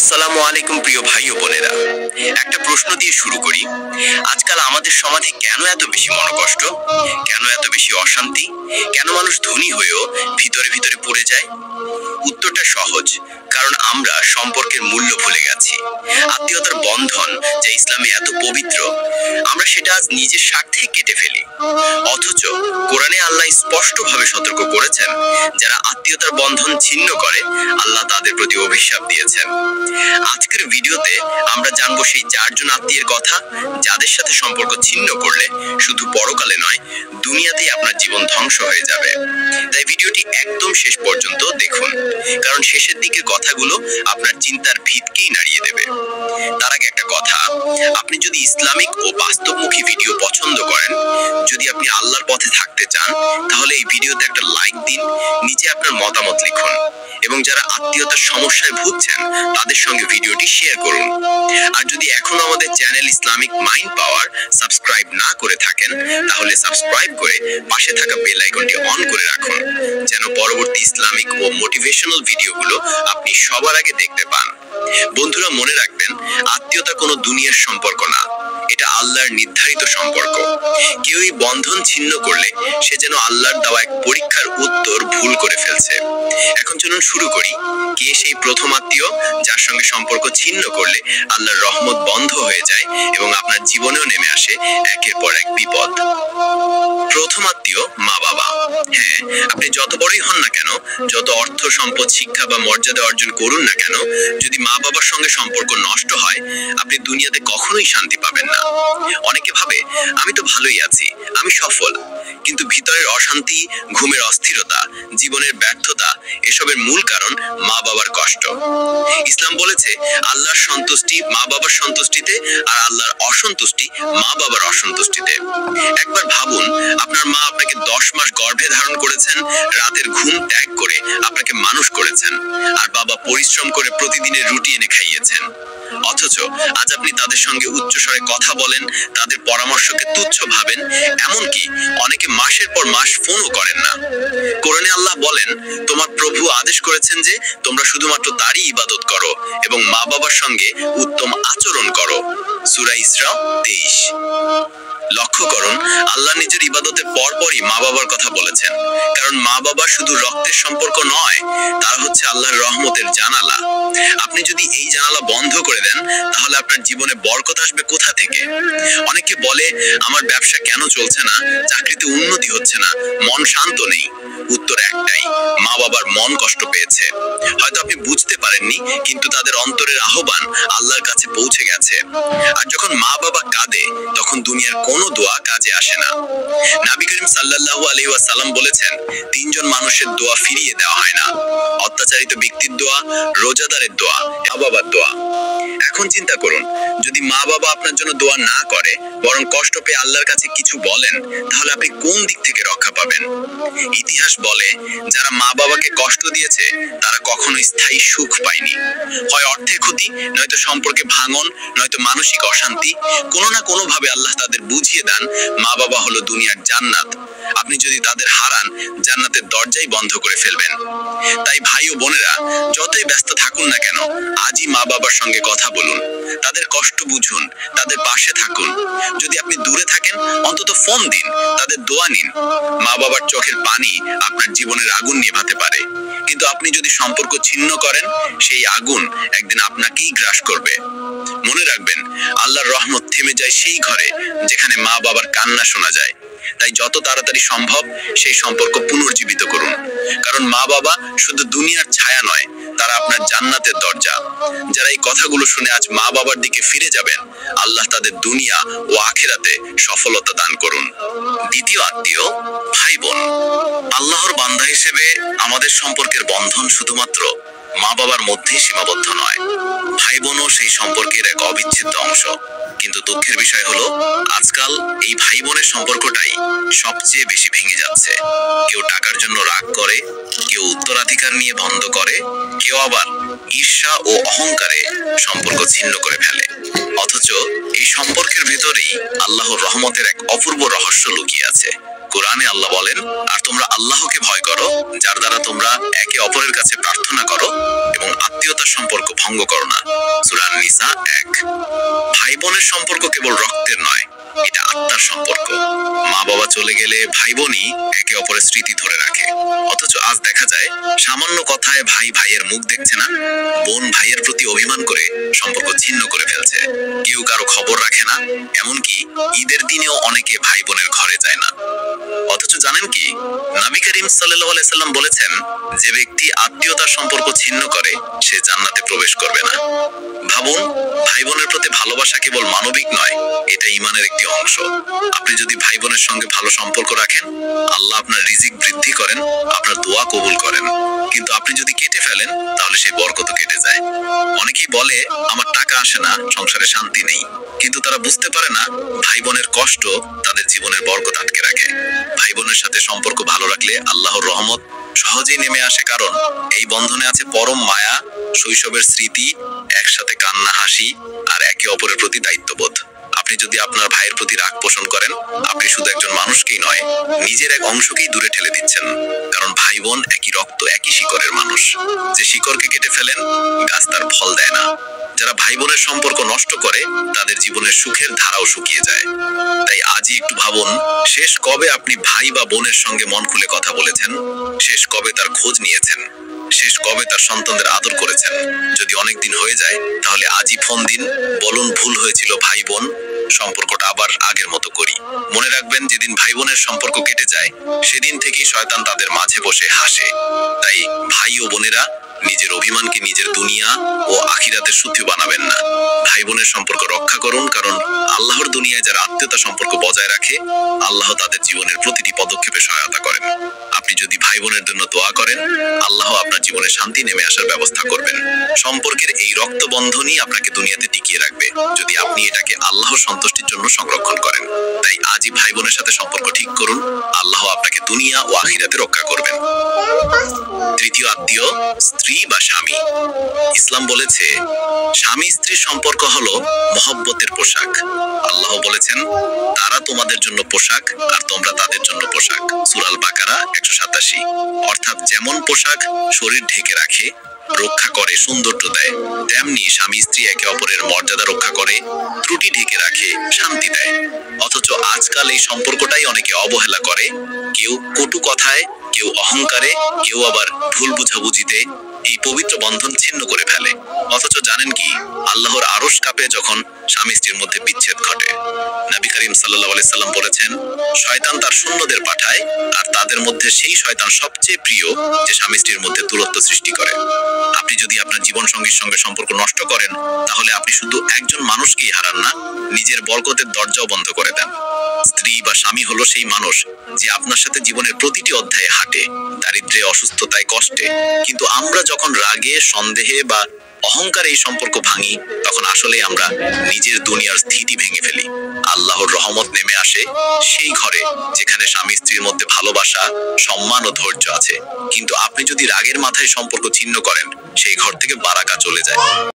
আসসালামু আলাইকুম প্রিয় ভাই ও বোনেরা। একটা প্রশ্ন দিয়ে শুরু করি। আজকাল আমাদের সমাজে কেন এত বেশি মনোকষ্ট, কেন এত বেশি অশান্তি, কেন মানুষ ধনী হয়েও ভিতরে ভিতরে পড়ে যায়? উত্তরটা সহজ, কারণ আমরা সম্পর্কের মূল্য ভুলে গেছি। আত্মীয়তার বন্ধন যা ইসলামে এত পবিত্র, আমরা সেটা আজ নিজের স্বার্থে কেটে ফেলি। অথচ কোরআনে আল্লাহ স্পষ্টভাবে সতর্ক করেছেন, যারা আত্মীয়তার বন্ধন ছিন্ন করে আল্লাহ তাদের প্রতি অভিশাপ দিয়েছেন। আজকের ভিডিওতে আমরা জানবো সেই চারজন আত্মীয়ের কথা, যাদের সাথে সম্পর্ক ছিন্ন করলে শুধু পরকালে নয়, দুনিয়াতেই আপনার জীবন ধ্বংস হয়ে যাবে। তাই ভিডিওটি একদম শেষ পর্যন্ত দেখুন, কারণ শেষের দিকের কথাগুলো আপনার চিন্তার ভিতকেই নাড়িয়ে দেবে। তার আগে একটা কথা, আপনি যদি ইসলামিক ও বাস্তবমুখী ভিডিও পছন্দ করেন, যদি আপনি আল্লাহর পথে থাকতে চান, তাহলে এই ভিডিওতে একটা লাইক দিন, নিচে আপনার মতামত লিখুন, এবং যারা আত্মীয়তার সমস্যায় ভুগছেন তাদের সঙ্গে ভিডিওটি শেয়ার করুন। আর যদি এখনো আমাদের চ্যানেল ইসলামিক মাইন্ড পাওয়ার সাবস্ক্রাইব না করে থাকেন, তাহলে সাবস্ক্রাইব করে পাশে থাকা বেল আইকনটি অন করে রাখুন, যেন পরবর্তী ইসলামিক ও মোটিভেশনাল ভিডিওগুলো আপনি সবার আগে দেখতে পান। বন্ধুরা, মনে রাখবেন, আত্মীয়তা কোনো দুনিয়ার সম্পর্ক না, এটা আল্লাহর নির্ধারিত সম্পর্ক। কেউ এই বন্ধন ছিন্ন করলে সে যেন আল্লাহর দেওয়া এক পরীক্ষার উত্তর ভুল করে ফেলছে। এখন চলুন শুরু করি। কে সেই প্রথম আত্মীয় যার সঙ্গে সম্পর্ক ছিন্ন করলে আল্লাহর রহমত বন্ধ হয়ে যায় এবং আপনার জীবনেও নেমে আসে একের পর এক বিপদ? প্রথম আত্মীয় মা বাবা। হ্যাঁ, আপনি যত বড়ই হন না কেন, যত অর্থ সম্পদ, শিক্ষা বা মর্যাদা অর্জন করুন না কেন, যদি মা বাবার সঙ্গে সম্পর্ক নষ্ট হয়, আপনি দুনিয়াতে কখনোই শান্তি পাবেন না। অনেকে ভাবে, আমি তো ভালোই আছি, আমি সফল, কিন্তু ভিতরের অশান্তি, ঘুমের অস্থিরতা, জীবনের ব্যর্থতা, এসবের মূল কারণ মা বাবার কষ্ট। ইসলাম বলেছে, আল্লাহর সন্তুষ্টি মা বাবার সন্তুষ্টিতে, আর আল্লাহর অসন্তুষ্টি মা বাবার অসন্তুষ্টিতে। একবার ভাবুন, আপনার মা আপনাকে 10 মাস গর্ভে ধারণ করেছেন, রাতের ঘুম ত্যাগ করে আপনাকে মানুষ করেছেন, আর বাবা পরিশ্রম করে প্রতিদিনের রুটি এনে খাইয়েছেন। অথচ আজ আপনি তাদের সঙ্গে উচ্চস্বরে কথা বলেন, তাদের পরামর্শকে তুচ্ছ ভাবেন, এমনকি অনেকে মাসের পর মাস ফোনও করেন না। কোরআনে আল্লাহ বলেন, তোমার প্রভু আদেশ করেছেন যে তোমরা শুধুমাত্র তারই ইবাদত করো এবং মা বাবার সঙ্গে উত্তম আচরণ করো। সূরা ইসরা 23। লক্ষ্য করুন, আল্লাহ নিজের ইবাদতের পরপরই মা বাবার কথা বলেছেন, কারণ মা বাবা শুধু রক্তের সম্পর্ক নয়, তারা হচ্ছে আল্লাহর রহমতের জানালা। আপনি যদি এই জানালা বন্ধ করে দেন, তাহলে আপনার জীবনে বরকত আসবে কোথা থেকে? অনেকে বলে, আমার ব্যবসা কেন চলছে না, চাকরিতে উন্নতি হচ্ছে না, মন শান্ত নেই। উত্তর একটাই, মা বাবার মন কষ্ট পেয়েছে। হয়তো আপনি বুঝতে পারেননি, কিন্তু তাদের অন্তরের আহ্বান আল্লাহর কাছে পৌঁছে গেছে। আর যখন মা বাবা কাঁদে, তখন দুনিয়ার কোনো দোয়া কাজে আসে না। নবী করিম সাল্লাল্লাহু আলাইহি ওয়াসাল্লাম বলেছেন, 3 জন মানুষের দোয়া ফিরিয়ে দেওয়া হয় না: অত্যাচারিত ব্যক্তির দোয়া, রোজাদারের দোয়া, মা বাবার দোয়া। এখন চিন্তা করুন, যদি মা বাবা আপনার জন্য দোয়া না করে, বরং কষ্ট পেয়ে আল্লাহর কাছে কিছু বলেন, তাহলে আপনি কোন দিক থেকে রক্ষা পাবেন? ইতিহাস বলে, যারা মা বাবাকে কষ্ট দিয়েছে তারা কখনো স্থায়ী সুখ পায়নি। হয় অর্থে ক্ষতি, নয়তো সম্পর্কে ভাঙন, নয়তো মানসিক অশান্তি। কোনো না কোনো ভাবে আল্লাহ তাদের বুঝিয়ে দেন, মা বাবা হলো দুনিয়ার জান্নাত। আপনি যদি তাদের হারান, জান্নাতের দরজাই বন্ধ করে ফেলবেন। তাই ভাই ও বোনেরা, যতই ব্যস্ত থাকুন না কেন, আজই মা বাবার সঙ্গে কথা বলুন, তাদের কষ্ট বুঝুন, তাদের পাশে থাকুন। যদি আপনি দূরে থাকেন, অন্তত ফোন দিন, তাদের দোয়া নিন। মা বাবার চোখের পানি আপনার জীবনের আগুন নেভাতে পারে, কিন্তু আপনি যদি সম্পর্ক ছিন্ন করেন, সেই আগুন একদিন আপনাকেই গ্রাস করবে। মনে রাখবেন, আল্লাহর রহমত থেমে যায় সেই ঘরে যেখানে মা বাবার কান্না শোনা যায়। তাই যত তাড়াতাড়ি সম্ভব সেই সম্পর্ক পুনর্জীবিত করুন, কারণ মা বাবা শুধু দুনিয়ার ছায়া নয়, তারা আপনার জান্নাতের দরজা। যারা এই কথাগুলো শুনে আজ মা বাবার দিকে ফিরে যাবেন, আল্লাহ তাদের দুনিয়া ও আখিরাতে সফলতা দান করুন। দ্বিতীয় আত্মীয়, ভাই বোন। আল্লাহর বান্দা হিসেবে আমাদের সম্পর্কের বন্ধন শুধুমাত্র মা বাবার মধ্যেই সীমাবদ্ধ নয়, ভাই বোনও সেই সম্পর্কের এক অবিচ্ছেদ্য অংশ। কিন্তু দুঃখের বিষয় হলো, আজকাল এই ভাই বোনের সম্পর্কটাই সবচেয়ে বেশি ভেঙে যাচ্ছে। কেউ টাকার জন্য রাগ করে, কেউ উত্তরাধিকার নিয়ে দ্বন্দ্ব করে, কেউ আবার ঈর্ষা ও অহংকারে সম্পর্ক ছিন্ন করে ফেলে। অথচ এই সম্পর্কের ভেতরেই আল্লাহর রহমতের এক অপূর্ব রহস্য লুকিয়ে আছে। কোরআনে আল্লাহ বলেন, আর তোমরা আল্লাহকে ভয় করো, যার দ্বারা তোমরা একে অপরের কাছে প্রার্থনা করো এবং আত্মীয়তার সম্পর্ক ভঙ্গ করো না। সূরা আন-নিসা 1। ভাই বোনের সম্পর্ক কেবল রক্তের নয়, এটা আত্মার সম্পর্ক। মা বাবা চলে গেলে ভাই বোনই একে অপরের স্মৃতি ধরে রাখে। অথচ আজ দেখা যায় সামান্য কথায় ভাই ভাইয়ের মুখ দেখছে না, বোন ভাইয়ের প্রতি অভিমান করে সম্পর্ক ছিন্ন করে ফেলছে। কেউ কারো খবর রাখে না, এমনকি ঈদের দিনেও অনেকে ভাই বোনের ঘরে যায় না। অথচ জানেন কি, নবী করিম সাল্লাল্লাহু আলাইহি সাল্লাম বলেছেন, যে ব্যক্তি আত্মীয়তার সম্পর্ক ছিন্ন করে সে জান্নাতে প্রবেশ করবে না। ভাবুন, ভাই বোনের প্রতি ভালোবাসা কেবল মানবিক নয়, এটা ঈমানের একটি অংশ। আপনি যদি ভাই বোনের সঙ্গে ভালো সম্পর্ক রাখেন, আল্লাহ আপনার রিজিক বৃদ্ধি করেন, আপনার দোয়া কবুল করেন। কিন্তু আপনি যদি কেটে ফেলেন, তাহলে সেই বরকত কেটে যায়। অনেকেই বলে, আমার টাকা আসে না, সংসারে শান্তি নেই। কিন্তু তারা বুঝতে পারে না, ভাই বোনের কষ্ট তাদের জীবনের বরকত আটকে রাখে। ভাই বোনের সাথে সম্পর্ক ভালো রাখলে আল্লাহর রহমত সহজেই নেমে আসে, কারণ এই বন্ধনে আছে পরম মায়া, শৈশবের স্মৃতি, একসাথে কান্না হাসি আর একে অপরের প্রতি দায়িত্ববোধ। আপনি যদি আপনার ভাইয়ের প্রতি রাগ পোষণ করেন, আপনি শুধু একজন মানুষকেই নয়, নিজের এক অংশকেই দূরে ঠেলে দিচ্ছেন। কারণ ভাই বোন একই রক্ত, একই শিকড়ের মানুষ। যে শিকড়কে কেটে ফেলেন, গাছ তার ফল দেয় না। যারা ভাই বোনের সম্পর্ক নষ্ট করে, তাদের জীবনের সুখের ধারাও শুকিয়ে যায়। তাই আজই একটু ভাবুন, শেষ কবে আপনি ভাই বা বোনের সঙ্গে মন খুলে কথা বলেছেন? শেষ কবে তার খোঁজ নিয়েছেন? শেষ কবে তার সন্তানদের আদর করেছেন? যদি অনেকদিন হয়ে যায়, তাহলে আজই ফোন দিন, বলুন ভুল হয়েছিল ভাই বোন, সম্পর্কটা আবার আগের মতো করি। মনে রাখবেন, যেদিন ভাই বোনের সম্পর্ক কেটে যায়, সেদিন থেকেই শয়তান তাদের মাঝে বসে হাসে। তাই ভাই ও বোনেরা, নিজের অভিমানকে নিজের দুনিয়া ও আখিরাতের সুথি বানাবেন না। ভাই বোনের সম্পর্ক রক্ষা করুন, কারণ আল্লাহর দুনিয়ায় যারা আত্মীয়তা সম্পর্ক বজায় রাখে, আল্লাহ তাদের জীবনের প্রতিটি পদক্ষেপে সহায়তা করেন। আপনি যদি ভাই বোনের জন্য দোয়া করেন, আল্লাহ আপনার জীবনে শান্তি নেমে আসার ব্যবস্থা করবেন। সম্পর্কের এই রক্তবন্ধনই আপনাকে দুনিয়াতে টিকিয়ে রাখবে, যদি আপনি এটাকে আল্লাহর সন্তুষ্টির জন্য সংরক্ষণ করেন। তাই আজই ভাই বোনের সাথে সম্পর্ক ঠিক করুন, আল্লাহ আপনাকে দুনিয়া ও আখিরাতে রক্ষা করবেন। তৃতীয় আত্মীয়, স্ত্রী বা স্বামী। ইসলাম বলেছে, স্বামী স্ত্রীর সম্পর্ক হলো মহব্বতের পোশাক। আল্লাহ বলেছেন, তারা তোমাদের জন্য পোশাক আর তোমরা তাদের জন্য পোশাক। সূরা আল বাকারা 187। অর্থাৎ যেমন পোশাক শরীর ঢেকে রাখে, রক্ষা করে, সৌন্দর্য দেয়, তেমনি স্বামী স্ত্রী একে অপরের মর্যাদা রক্ষা করে, ত্রুটি ঢেকে রাখে, শান্তি দেয়। অথচ আজকাল এই সম্পর্কটাই অনেকে অবহেলা করে, কেউ কটু কথায়, কেউ অহংকারে, কেউ আবার ভুল বুঝাবুঝিতে এই পবিত্র বন্ধন ছিন্ন করে ফেলে। অথচ জানেন কি, আল্লাহর আরশ কাঁপে যখন স্বামী স্ত্রীর মধ্যে বিচ্ছেদ ঘটে। নবী করিম সাল্লাল্লাহু আলাইহি সাল্লাম বলেছেন, শয়তান তার সৈন্যদের পাঠায়, আর তাদের মধ্যে সেই শয়তান সবচেয়ে প্রিয় যে স্বামী স্ত্রীর মধ্যে দূরত্ব সৃষ্টি করে। আপনি যদি আপনার জীবন সঙ্গীর সঙ্গে সম্পর্ক নষ্ট করেন, তাহলে আপনি শুধু একজন মানুষকেই হারান না, নিজের বরকতের দরজাও বন্ধ করে দেন। স্ত্রী বা স্বামী হলো সেই মানুষ যে আপনার সাথে জীবনের প্রতিটি অধ্যায়ে হাঁটে, দারিদ্র্যে, অসুস্থতায়, কষ্টে। কিন্তু আমরা যখন রাগে, সন্দেহে বা অহংকারে এই সম্পর্ক ভাঙি, তখন আসলে আমরা নিজের দুনিয়ার স্থিতি ভেঙে ফেলি। আল্লাহর রহমত নেমে আসে সেই ঘরে যেখানে স্বামী স্ত্রীর মধ্যে ভালোবাসা, সম্মান ও ধৈর্য আছে। কিন্তু আপনি যদি রাগের মাথায় সম্পর্ক ছিন্ন করেন, সেই ঘর থেকে বারাকা চলে যায়।